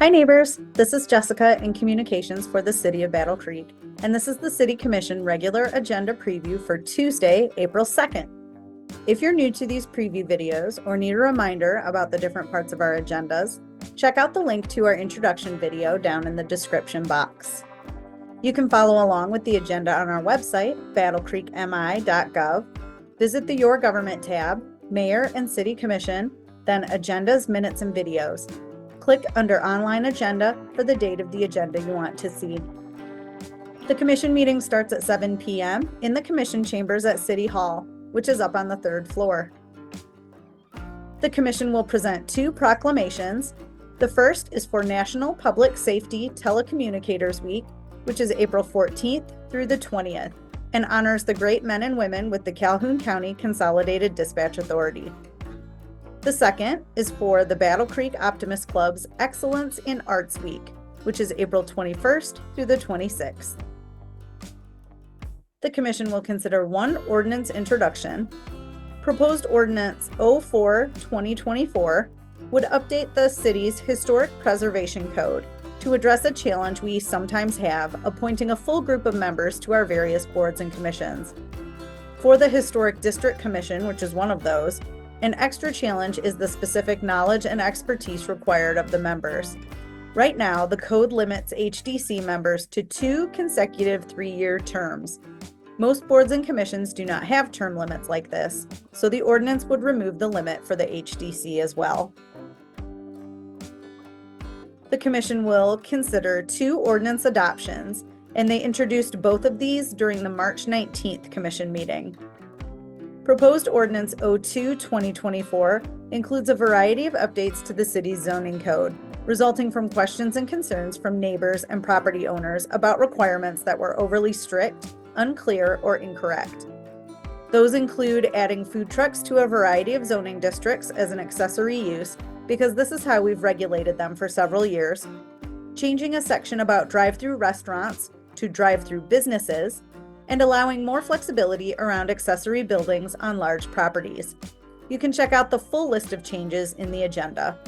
Hi neighbors, this is Jessica in Communications for the City of Battle Creek, and this is the City Commission regular agenda preview for Tuesday, April 2nd. If you're new to these preview videos or need a reminder about the different parts of our agendas, check out the link to our introduction video down in the description box. You can follow along with the agenda on our website, battlecreekmi.gov. Visit the Your Government tab, Mayor and City Commission, then Agendas, Minutes, and Videos. Click under Online Agenda for the date of the agenda you want to see. The Commission meeting starts at 7 p.m. in the Commission chambers at City Hall, which is up on the 3rd floor. The Commission will present 2 proclamations. The first is for National Public Safety Telecommunicators Week, which is April 14th through the 20th, and honors the great men and women with the Calhoun County Consolidated Dispatch Authority. The second is for the Battle Creek Optimist Club's Excellence in Arts Week, which is April 21st through the 26th. The Commission will consider one ordinance introduction. Proposed Ordinance 04-2024 would update the city's Historic Preservation Code to address a challenge we sometimes have appointing a full group of members to our various boards and commissions. For the Historic District Commission, which is one of those, an extra challenge is the specific knowledge and expertise required of the members. Right now, the code limits HDC members to 2 consecutive 3-year terms. Most boards and commissions do not have term limits like this, so the ordinance would remove the limit for the HDC as well. The Commission will consider 2 ordinance adoptions, and they introduced both of these during the March 19th Commission meeting. Proposed Ordinance 02-2024 includes a variety of updates to the city's zoning code, resulting from questions and concerns from neighbors and property owners about requirements that were overly strict, unclear, or incorrect. Those include adding food trucks to a variety of zoning districts as an accessory use, because this is how we've regulated them for several years, changing a section about drive-through restaurants to drive-through businesses, and allowing more flexibility around accessory buildings on large properties. You can check out the full list of changes in the agenda.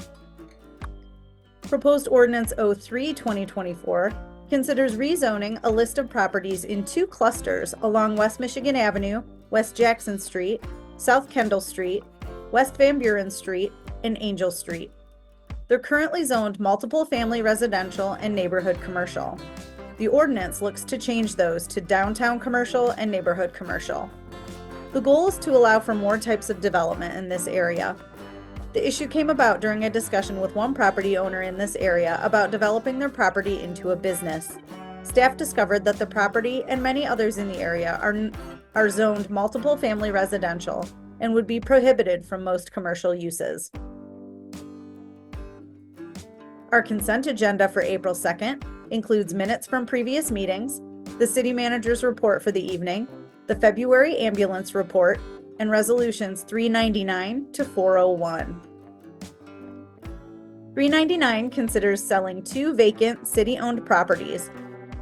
Proposed Ordinance 03-2024 considers rezoning a list of properties in 2 clusters along West Michigan Avenue, West Jackson Street, South Kendall Street, West Van Buren Street, and Angel Street. They're currently zoned multiple family residential and neighborhood commercial. The ordinance looks to change those to downtown commercial and neighborhood commercial. The goal is to allow for more types of development in this area. The issue came about during a discussion with one property owner in this area about developing their property into a business. Staff discovered that the property and many others in the area are zoned multiple family residential and would be prohibited from most commercial uses. Our consent agenda for April 2nd includes minutes from previous meetings, the city manager's report for the evening, the February ambulance report, and resolutions 399 to 401. 399 considers selling 2 vacant city-owned properties.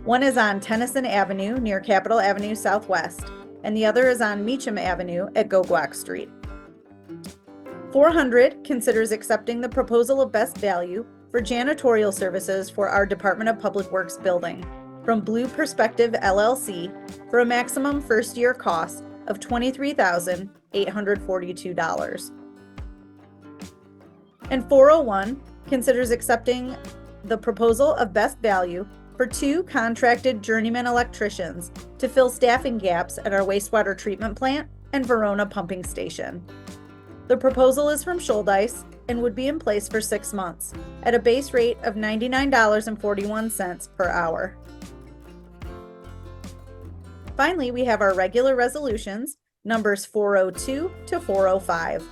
One is on Tennyson Avenue near Capitol Avenue Southwest, and the other is on Meacham Avenue at Gogwalk Street. 400 considers accepting the proposal of best value for janitorial services for our Department of Public Works building from Blue Perspective LLC for a maximum first-year cost of $23,842. And 401 considers accepting the proposal of best value for 2 contracted journeyman electricians to fill staffing gaps at our wastewater treatment plant and Verona pumping station. The proposal is from Shouldice and would be in place for 6 months at a base rate of $99.41 per hour. Finally, we have our regular resolutions, numbers 402 to 405.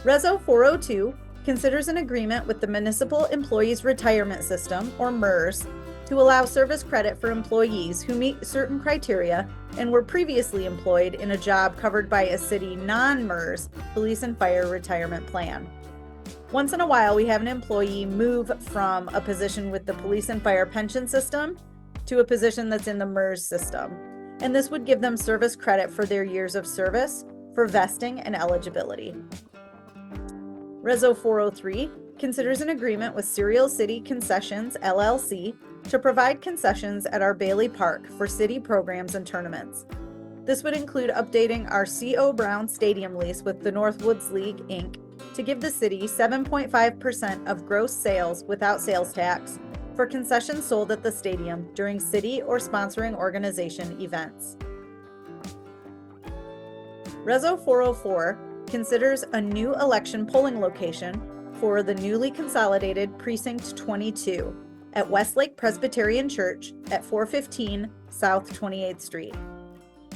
Reso 402 considers an agreement with the Municipal Employees Retirement System, or MERS, to allow service credit for employees who meet certain criteria and were previously employed in a job covered by a city non-MERS police and fire retirement plan. Once in a while, we have an employee move from a position with the police and fire pension system to a position that's in the MERS system, and this would give them service credit for their years of service for vesting and eligibility. Reso 403 considers an agreement with Serial City Concessions, LLC, to provide concessions at our Bailey Park for city programs and tournaments. This would include updating our C.O. Brown Stadium lease with the Northwoods League, Inc. to give the city 7.5% of gross sales without sales tax for concessions sold at the stadium during city or sponsoring organization events. Reso 404 considers a new election polling location for the newly consolidated Precinct 22 at Westlake Presbyterian Church at 415 South 28th Street.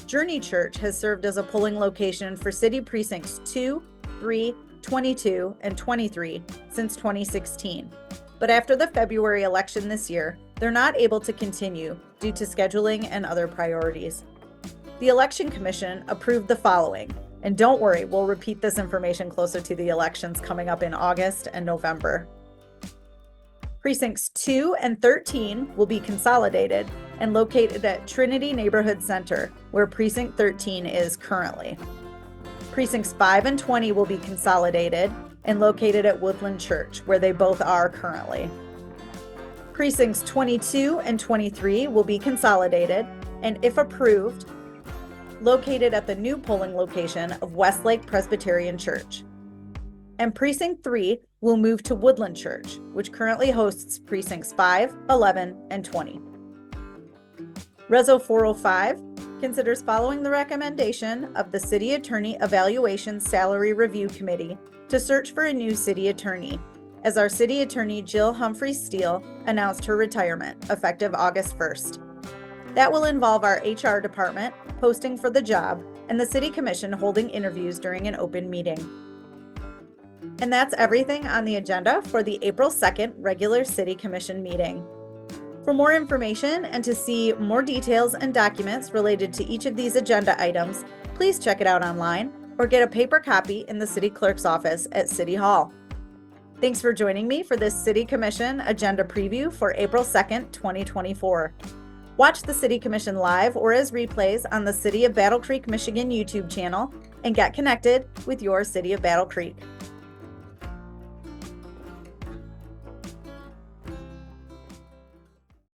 Journey Church has served as a polling location for city precincts 2, 3, 22, and 23 since 2016. But after the February election this year, they're not able to continue due to scheduling and other priorities. The Election Commission approved the following, and don't worry, we'll repeat this information closer to the elections coming up in August and November. Precincts 2 and 13 will be consolidated and located at Trinity Neighborhood Center, where Precinct 13 is currently. Precincts 5 and 20 will be consolidated and located at Woodland Church, where they both are currently. Precincts 22 and 23 will be consolidated and, if approved, located at the new polling location of Westlake Presbyterian Church. And Precinct 3 will move to Woodland Church, which currently hosts Precincts 5, 11, and 20. Reso 405 considers following the recommendation of the City Attorney Evaluation Salary Review Committee to search for a new city attorney, as our City Attorney Jill Humphrey-Steele announced her retirement effective August 1st. That will involve our HR department posting for the job and the City Commission holding interviews during an open meeting. And that's everything on the agenda for the April 2nd regular City Commission meeting. For more information and to see more details and documents related to each of these agenda items, please check it out online or get a paper copy in the City Clerk's office at City Hall. Thanks for joining me for this City Commission agenda preview for April 2nd, 2024. Watch the City Commission live or as replays on the City of Battle Creek, Michigan YouTube channel and get connected with your City of Battle Creek.